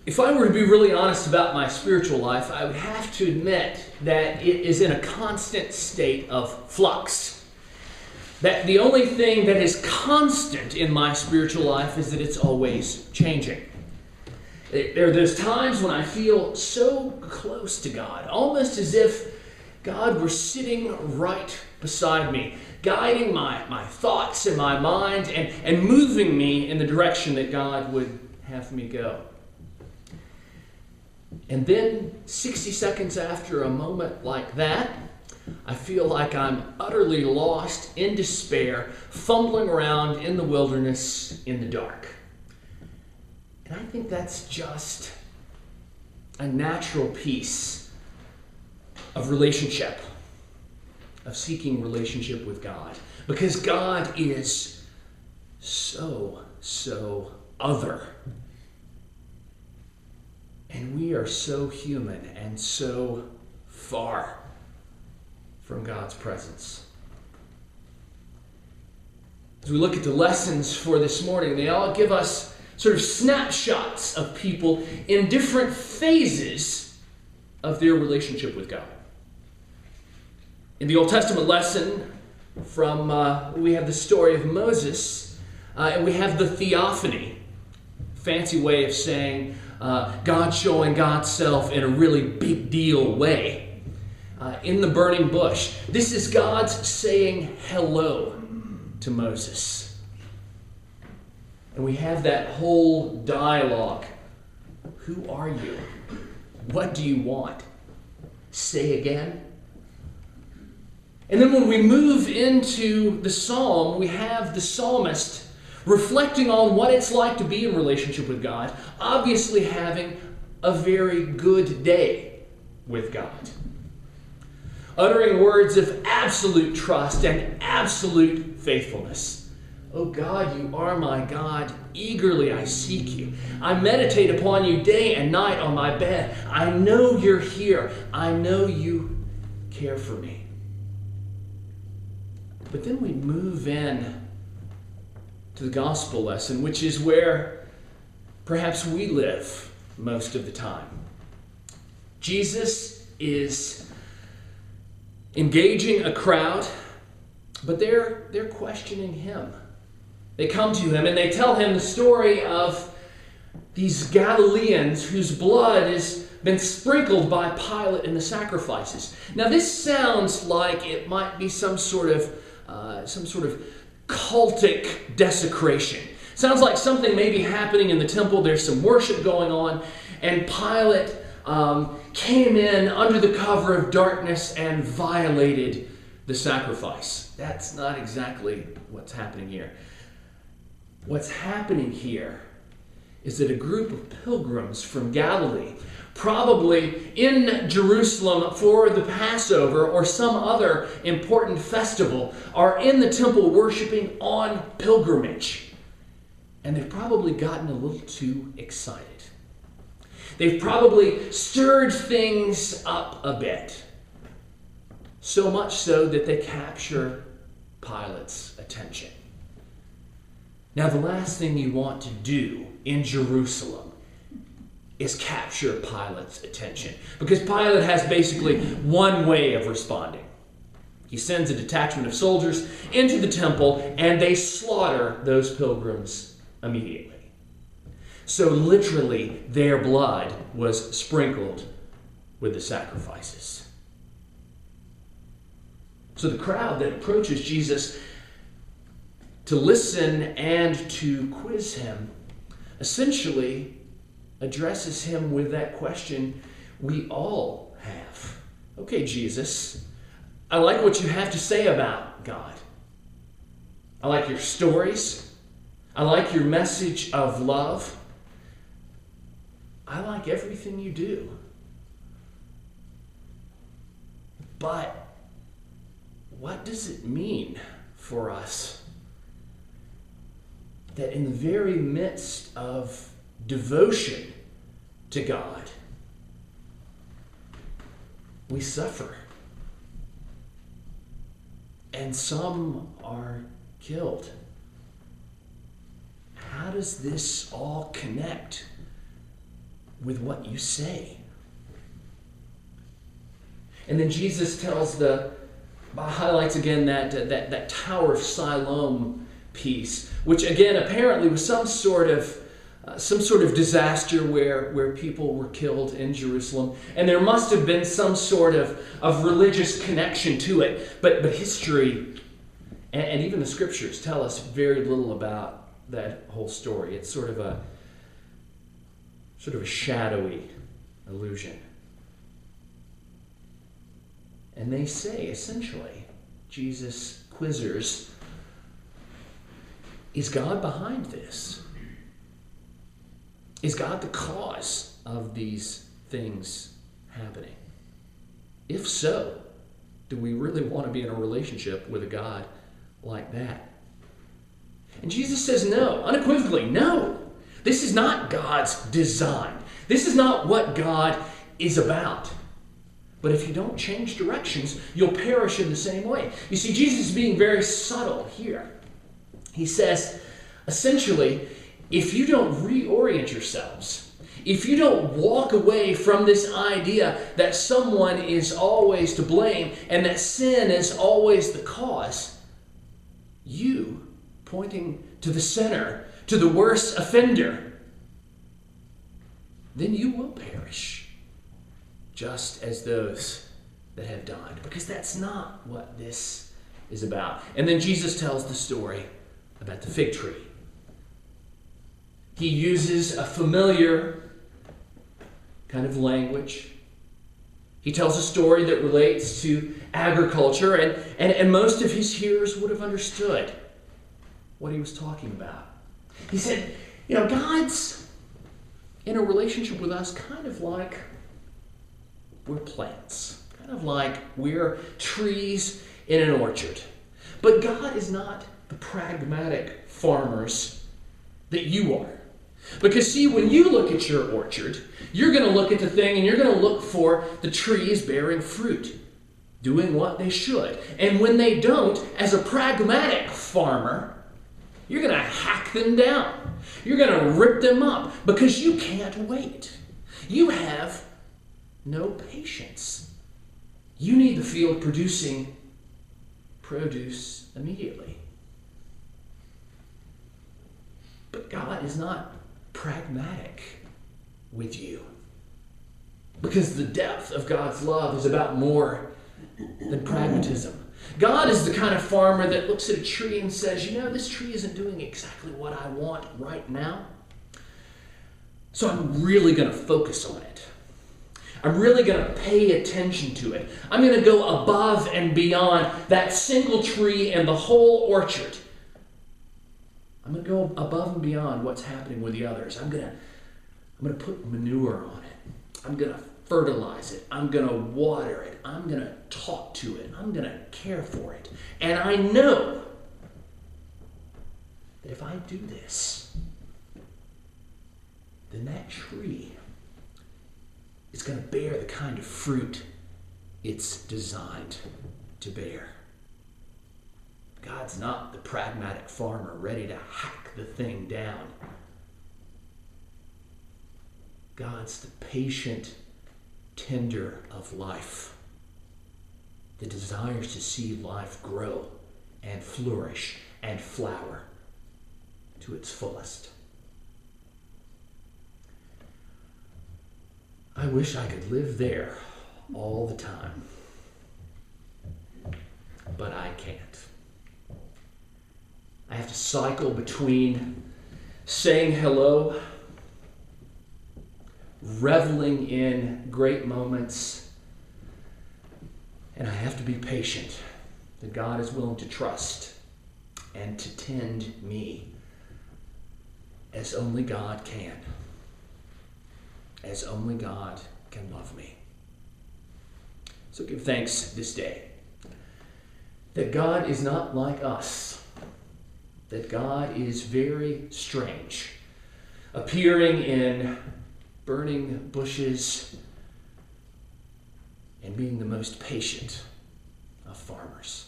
If I were to be really honest about my spiritual life, I would have to admit that it is in a constant state of flux. That the only thing that is constant in my spiritual life is that it's always changing. There's times when I feel so close to God, almost as if God were sitting right beside me, guiding my thoughts and my mind and moving me in the direction that God would have me go. And then 60 seconds after a moment like that, I feel like I'm utterly lost in despair, fumbling around in the wilderness in the dark. And I think that's just a natural piece of relationship, of seeking relationship with God. Because God is so other. And we are so human and so far from God's presence. As we look at the lessons for this morning, they all give us sort of snapshots of people in different phases of their relationship with God. In the Old Testament lesson, we have the story of Moses, and we have the theophany, fancy way of saying God showing God's self in a really big deal way. In the burning bush. This is God saying hello to Moses. And we have that whole dialogue. Who are you? What do you want? Say again. And then when we move into the psalm, we have the psalmist reflecting on what it's like to be in relationship with God, obviously having a very good day with God. Uttering words of absolute trust and absolute faithfulness. Oh God, you are my God. Eagerly I seek you. I meditate upon you day and night on my bed. I know you're here. I know you care for me. But then we move in to the gospel lesson, which is where perhaps we live most of the time. Jesus is engaging a crowd, but they're questioning him. They come to him and they tell him the story of these Galileans whose blood has been sprinkled by Pilate in the sacrifices. Now this sounds like it might be some sort of cultic desecration. Sounds like something may be happening in the temple. There's some worship going on, and Pilate came in under the cover of darkness and violated the sacrifice. That's not exactly what's happening here. What's happening here is that a group of pilgrims from Galilee, probably in Jerusalem for the Passover or some other important festival, are in the temple worshiping on pilgrimage. And they've probably gotten a little too excited. They've probably stirred things up a bit. So much so that they capture Pilate's attention. Now, the last thing you want to do in Jerusalem is capture Pilate's attention. Because Pilate has basically one way of responding. He sends a detachment of soldiers into the temple, and they slaughter those pilgrims immediately. So literally, their blood was sprinkled with the sacrifices. So the crowd that approaches Jesus to listen and to quiz him essentially addresses him with that question we all have. Okay, Jesus, I like what you have to say about God. I like your stories. I like your message of love. I like everything you do. But what does it mean for us that in the very midst of devotion to God, we suffer? And some are killed. How does this all connect with what you say. And then Jesus highlights again that Tower of Siloam piece, which again apparently was some sort of disaster where people were killed in Jerusalem, and there must have been some sort of religious connection to it. But history and even the scriptures tell us very little about that whole story. It's sort of a shadowy illusion. And they say, essentially, Jesus quizzers, is God behind this? Is God the cause of these things happening? If so, do we really want to be in a relationship with a God like that? And Jesus says no, unequivocally, no. This is not God's design. This is not what God is about. But if you don't change directions, you'll perish in the same way. You see, Jesus is being very subtle here. He says, essentially, if you don't reorient yourselves, if you don't walk away from this idea that someone is always to blame and that sin is always the cause, you, pointing to the sinner, to the worst offender, then you will perish, just as those that have died. Because that's not what this is about. And then Jesus tells the story about the fig tree. He uses a familiar kind of language. He tells a story that relates to agriculture, and most of his hearers would have understood what he was talking about. He said, God's in a relationship with us kind of like we're plants, kind of like we're trees in an orchard. But God is not the pragmatic farmers that you are. Because see, when you look at your orchard, you're going to look at the thing and you're going to look for the trees bearing fruit, doing what they should. And when they don't, as a pragmatic farmer, you're going to hack them down. You're going to rip them up because you can't wait. You have no patience. You need the field producing produce immediately. But God is not pragmatic with you, because the depth of God's love is about more than pragmatism. God is the kind of farmer that looks at a tree and says, this tree isn't doing exactly what I want right now, so I'm really going to focus on it. I'm really going to pay attention to it. I'm going to go above and beyond that single tree and the whole orchard. I'm going to go above and beyond what's happening with the others. I'm going to put manure on it. I'm going to fertilize it. I'm going to water it. I'm going to talk to it. I'm going to care for it. And I know that if I do this, then that tree is going to bear the kind of fruit it's designed to bear. God's not the pragmatic farmer ready to hack the thing down. God's the patient tender of life that desires to see life grow and flourish and flower to its fullest. I wish I could live there all the time, but I can't. I have to cycle between saying hello, reveling in great moments, and I have to be patient that God is willing to trust and to tend me as only God can, as only God can love me. So give thanks this day that God is not like us, that God is very strange, appearing in burning bushes and being the most patient of farmers.